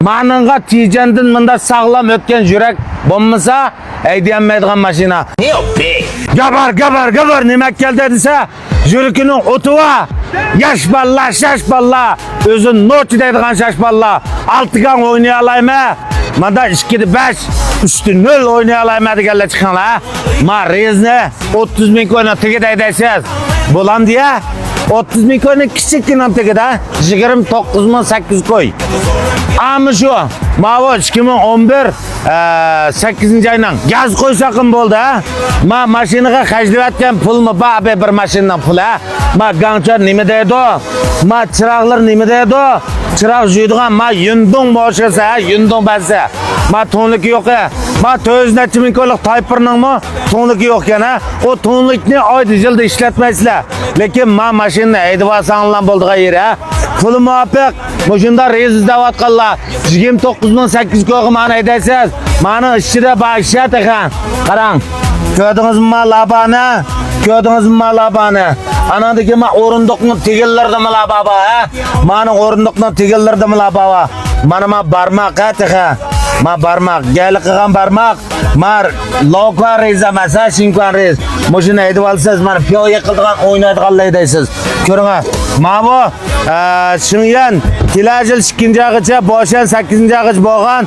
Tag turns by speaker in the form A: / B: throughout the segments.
A: Manınğa tiyecendin mında sağlam ötken yürek bommasa eydiyenmeydiğen maşina.
B: Ne yok be?
A: Gabar nemek gel dediyse yürükünün otuva. Yaş balla şaş balla. Özün noti deydiğen şaş balla. Altıgan oynayalayma. Manda 2-5 3-0 oynayalayma digelle çıkan la. Ma rezni 30 bin koyuna tiki deydesiz. Bulan diye 30 bin koyuna küçük günüm tiki de 29.800 koy. Ama şu Mavo 2011 8. aydan gaz koy sakın boldu ha. Ma maşinaga hajlivatgan pulmi ba bir maşinadan pul ha. Ma ganchar nima deydi o? Ma chirag'lar nima deydi o? Chirag juydigan ma yundung boshqasi ha, yundung basi. Ma to'nligi yo'q ha. Ma 400 ming ko'lik Typer'ningmi to'nligi yo'q ekan ha. O to'nlikni oyda yilda ishlatmaysizlar. Lekin ma mashinani haydab olsanglar bo'ldigan yer ha. Pul muvaffaq. Mujunda reis izlayotganlar 29.800 ko'g'i mani haydaysiz. Mani ichida bag'ishat ekan. Qarang. Ko'rdingizmi labani? Ko'rdingizmi labani? Anadagi ma o'rindiqni tegillardimi lababa ha? Mani o'rindiqni tegillardimi lababa? Mana ma barmoq ha. Ma barmoq, gali qilgan barmoq. Mar lokva reis emas ha, shinkan reis. Mashina haydab olsangiz mana piyoga qildigan o'ynaydiganlar haydaysiz. Ko'ring ha. Mana bu Shunyan Tilajil 2-gacha, Boshan 8-gacha bo'lgan.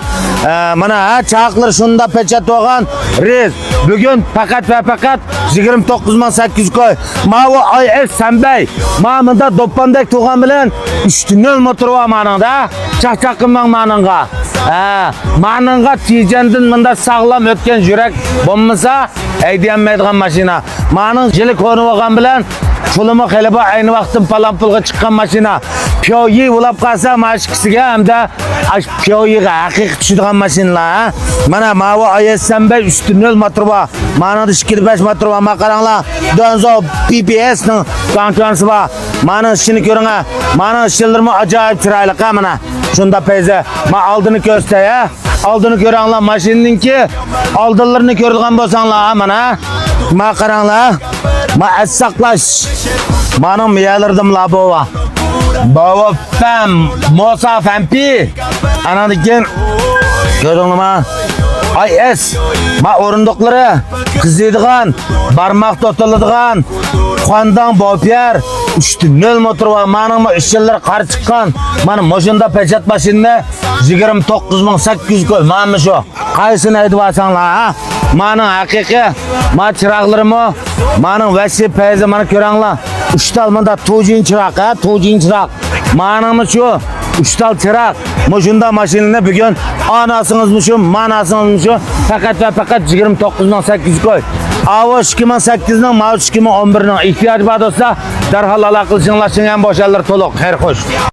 A: Mana ha chaqlar shunda pechat bo'lgan. Reis bugun faqat va faqat 29.800 koy. Mana bu IS Sanbay. Mana bunda do'ppandak to'g'an bilan 3-0 motor va manada. Chaqchaqimman mananga. Manınğa tiyecendin mında sağlam ötken yürek bommasa eydiyenmeydiğen maşina. Manın jili konu olgan bilen pulumu xeliba aynı vaktin palan pulga çıkan maşina. Piyoyi ulap qalsa maşkisiga hamda piyoyiga haqiqiy tushadigan maşinalar. Mana mavi IS-Sanbay 3-0 motor va. Manada 2-5 motor va. Ma qaranglar. Donzo PPS ning konkursi va. Mana ishini ko'ring ha. Mana ishlarimi ajoyib chiroyli ha mana. Şunda peyze, ma aldığını göster ya. Aldığını görenler maşininki, aldırlarını görülgen bolsanlar ha mana. Ma qaranglar, ma assaklaş. Manım miyalırdım la bova. Bova fem, mosa fempi. Anadikin, gördünüz mü? IS, ma o'rindiqlari qiziydigan, barmoq to'tiladigan, qondan bopyar 3-0 motor va manimi 3 yillar qari chiqqan. Mana mashunda pechat mashinani 29.800 koy. Mana shu. Qaysini aytib olsanglar ha? Mana haqiqiy, ma chiraqlarimi, mana vasi payzi mana ko'ranglar. 3 tal menda tujin chiraq ha, tujin chiraq. Manimi shu 3 tal chiraq. Mashunda mashinani bugun anasingizmi shu, manasingizmi shu faqat va faqat 29.800 koy. Avosh 2008 ning, Mavj 2011 ning ehtiyoj bor bo'lsa, darhol aloqa qilishinglar, boshlar to'liq. Xayr xo'sh.